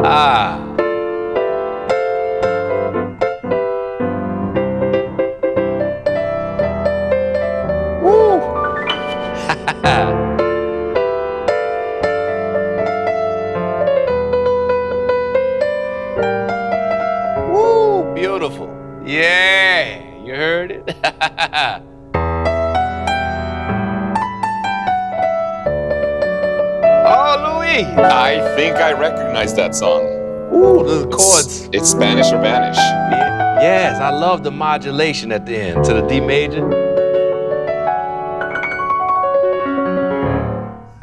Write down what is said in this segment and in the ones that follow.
Ah. Woo. Woo, beautiful. Yeah, you heard it? Oh, Louis. I think I recognize that song. Ooh, the chords. It's Spanish or Vanish. Yes, I love the modulation at the end to the D major.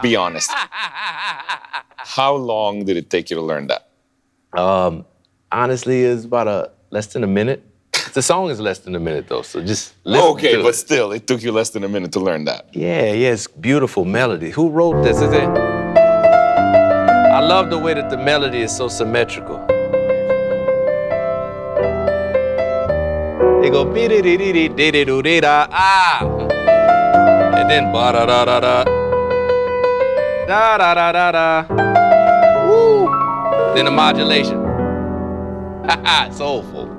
Be honest. How long did it take you to learn that? Honestly, it's about less than a minute. The song is less than a minute though, so just listen Okay, to but it. still, it took you less than a minute to learn that. Yeah, it's beautiful melody. Who wrote this? Is it? I love the way that the melody is so symmetrical. They go be di di di di di di do di da ah, and then ba da da da da da da da da da. Woo! Then the modulation. Soulful.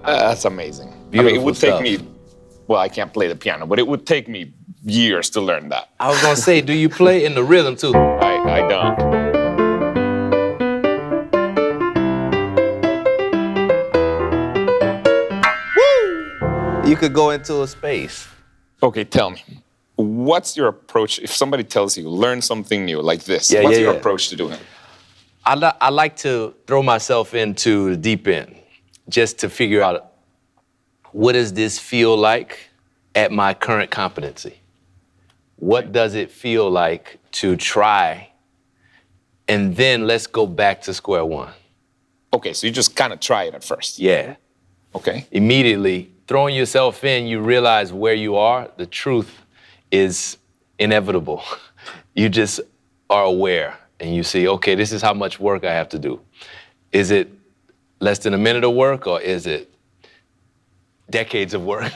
That's amazing. Beautiful it would stuff. take me, well, I can't play the piano, but it would take me years to learn that. I was gonna say, do you play in the rhythm too? I don't. You could go into a space. Okay, tell me, what's your approach if somebody tells you learn something new like this? Yeah, what's yeah, your yeah. approach to doing it? I like to throw myself into the deep end just to figure out what does this feel like at my current competency? What does it feel like to try? And then let's go back to square one. Okay, so you just kind of try it at first. Yeah. Okay. Immediately, throwing yourself in, you realize where you are. The truth is inevitable. You just are aware and you see, okay, this is how much work I have to do. Is it less than a minute of work or is it decades of work?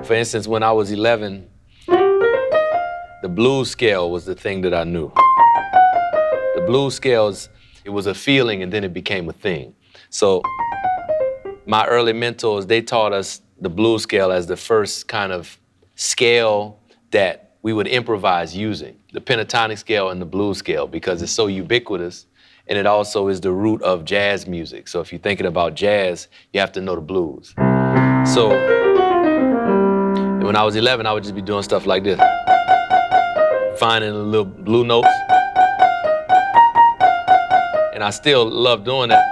For instance, when I was 11, the blues scale was the thing that I knew. The blues scales, it was a feeling and then it became a thing. So my early mentors, they taught us the blues scale as the first kind of scale that we would improvise using, the pentatonic scale and the blues scale, because it's so ubiquitous and it also is the root of jazz music. So if you're thinking about jazz, you have to know the blues. So when I was 11, I would just be doing stuff like this, finding the little blue notes. And I still love doing that.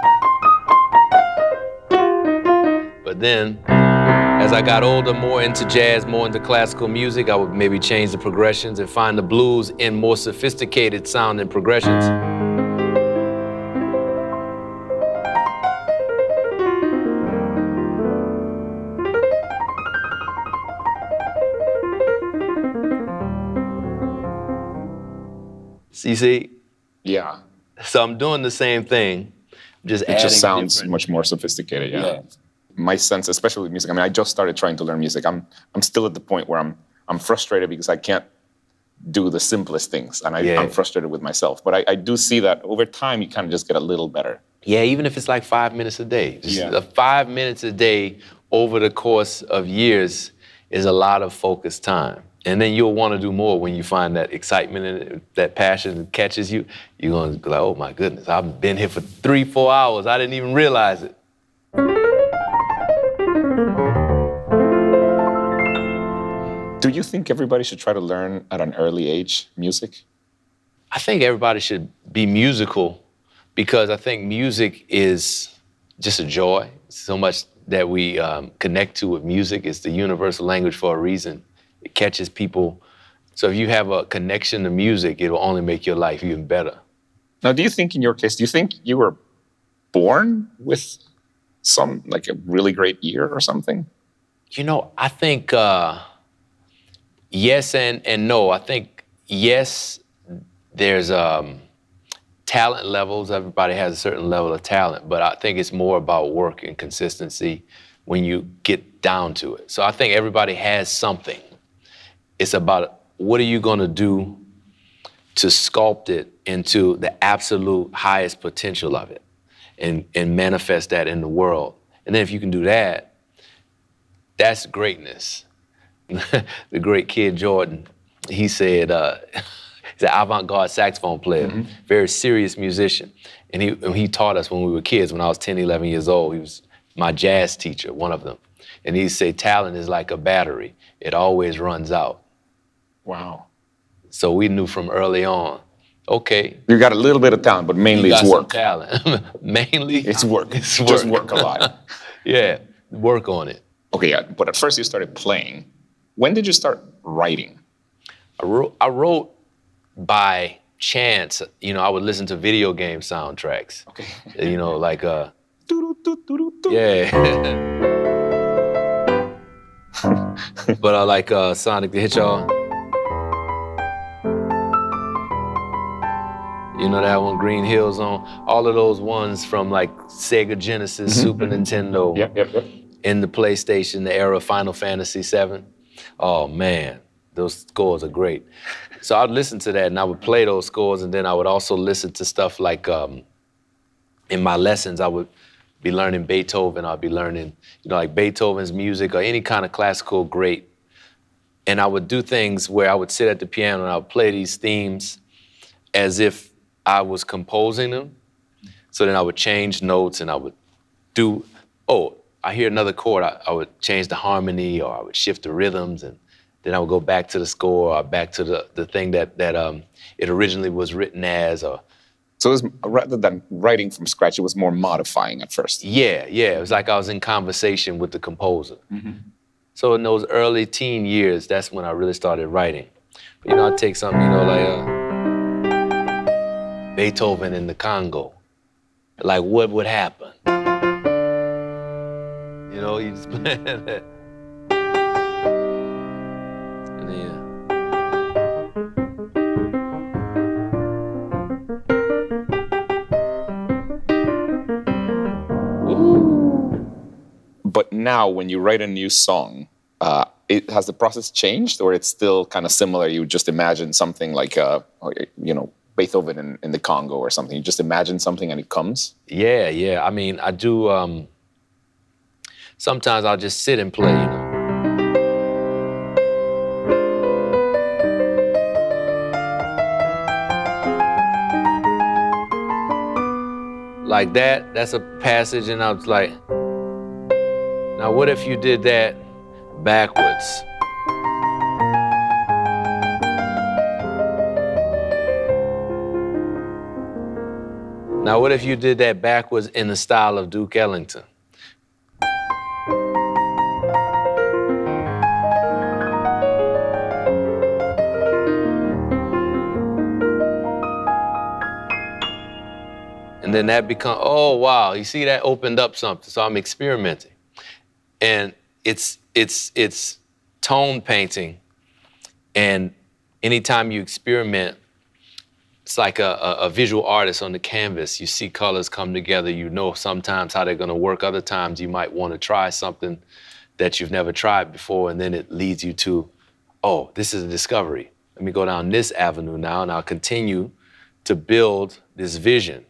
But then, as I got older, more into jazz, more into classical music, I would maybe change the progressions and find the blues in more sophisticated sounding progressions. So you see? Yeah. So I'm doing the same thing, just It adding just sounds different- much more sophisticated, yeah. Yeah. My sense, especially with music, I mean, I just started trying to learn music. I'm still at the point where I'm frustrated because I can't do the simplest things, and Yeah. I'm frustrated with myself. But I do see that over time, you kind of just get a little better. Yeah, even if it's like 5 minutes a day. Just Yeah. 5 minutes a day over the course of years is a lot of focused time. And then you'll want to do more when you find that excitement and that passion catches you. You're going to be like, oh my goodness, I've been here for 3-4 hours. I didn't even realize it. Do you think everybody should try to learn at an early age music? I think everybody should be musical because I think music is just a joy. So much that we connect to with music. It's the universal language for a reason. It catches people. So if you have a connection to music, it'll only make your life even better. Now, do you think in your case, do you think you were born with some, like a really great ear or something? You know, I think yes and no. I think yes, there's talent levels. Everybody has a certain level of talent, but I think it's more about work and consistency when you get down to it. So I think everybody has something. It's about what are you gonna do to sculpt it into the absolute highest potential of it and manifest that in the world. And then if you can do that, that's greatness. The great Kid Jordan, he said, he's an avant-garde saxophone player, very serious musician. And he taught us when we were kids, when I was 10, 11 years old. He was my jazz teacher, one of them. And he'd say, talent is like a battery. It always runs out. Wow. So we knew from early on, okay. You got a little bit of talent, but mainly you it's got work. Some talent. Mainly? It's work. It's work. Just work a lot. Yeah, work on it. Okay, yeah, but at first you started playing. When did you start writing? I wrote by chance. You know, I would listen to video game soundtracks. Okay. You know, like, yeah. But I like Sonic the Hedgehog. You know that one, Green Hill Zone? All of those ones from like Sega Genesis, Super Nintendo, Yep. in the PlayStation, the era of Final Fantasy VII. Oh man, those scores are great. So I'd listen to that and I would play those scores, and then I would also listen to stuff like, in my lessons, I would be learning Beethoven, I'd be learning, you know, like Beethoven's music or any kind of classical great. And I would do things where I would sit at the piano and I would play these themes as if I was composing them. So then I would change notes and I would do, I hear another chord, I would change the harmony or I would shift the rhythms, and then I would go back to the score or back to the thing that it originally was written as. Or So it was, rather than writing from scratch, it was more modifying at first. Yeah, it was like I was in conversation with the composer. So in those early teen years, that's when I really started writing. But, you know, I'd take something, you know, like Beethoven in the Congo. Like, what would happen? You know, you just play that. And then, But now, when you write a new song, has the process changed, or it's still kind of similar? You just imagine something like, you know, Beethoven in the Congo or something. You just imagine something and it comes? Yeah. I mean, I do, sometimes I'll just sit and play, you know. Like that's a passage, and I was like, now what if you did that backwards? Now what if you did that backwards in the style of Duke Ellington? And then that become, oh wow, you see that opened up something. So I'm experimenting. And it's tone painting. And anytime you experiment, it's like a visual artist on the canvas. You see colors come together. You know sometimes how they're gonna work. Other times you might wanna try something that you've never tried before, and then it leads you to, oh, this is a discovery. Let me go down this avenue now, and I'll continue to build this vision.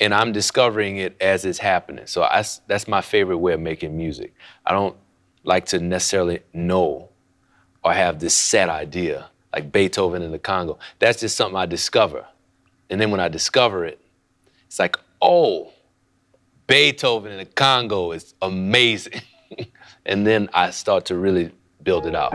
And I'm discovering it as it's happening. So that's my favorite way of making music. I don't like to necessarily know or have this set idea, like Beethoven in the Congo. That's just something I discover. And then when I discover it, it's like, oh, Beethoven in the Congo is amazing. And then I start to really build it out.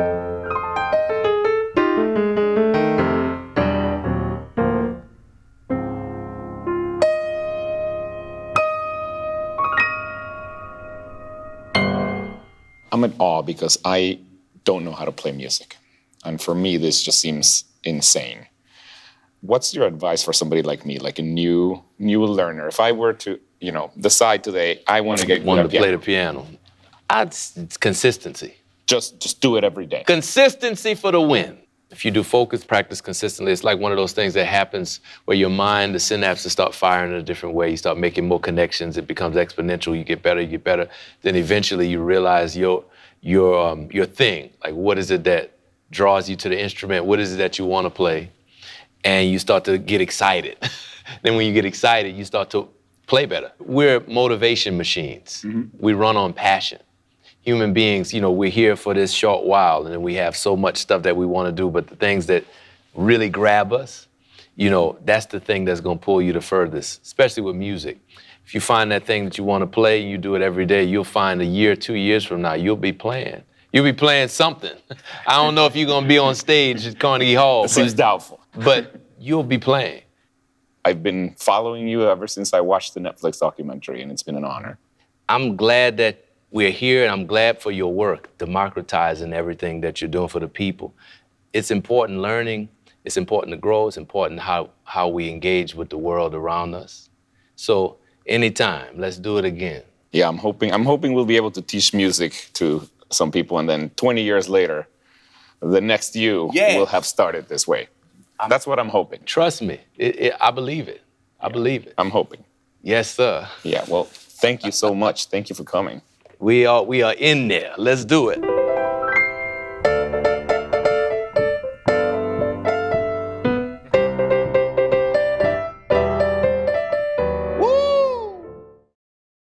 I'm in awe because I don't know how to play music. And for me, this just seems insane. What's your advice for somebody like me, like a new learner? If I were to, you know, decide today, I want to get good at play the piano. It's consistency. Just do it every day. Consistency for the win. If you do focus, practice consistently, it's like one of those things that happens where your mind, the synapses start firing in a different way. You start making more connections. It becomes exponential. You get better. Then eventually you realize your thing. Like, what is it that draws you to the instrument. What is it that you want to play? And you start to get excited. Then when you get excited, you start to play better. We're motivation machines. We run on passion. Human beings, we're here for this short while, and then we have so much stuff that we want to do, but the things that really grab us, that's the thing that's going to pull you the furthest, especially with music. If you find that thing that you want to play, you do it every day, you'll find a year, 2 years from now, you'll be playing. You'll be playing something. I don't know if you're going to be on stage at Carnegie Hall. It seems doubtful. But you'll be playing. I've been following you ever since I watched the Netflix documentary, and it's been an honor. I'm glad that we're here, and I'm glad for your work, democratizing everything that you're doing for the people. It's important learning. It's important to grow. It's important how we engage with the world around us. So anytime, let's do it again. Yeah, I'm hoping we'll be able to teach music to some people, and then 20 years later, the next you will have started this way. That's what I'm hoping. Trust me, I believe it. I believe it. I'm hoping. Yes, sir. Yeah, well, thank you so much. Thank you for coming. We are in there. Let's do it.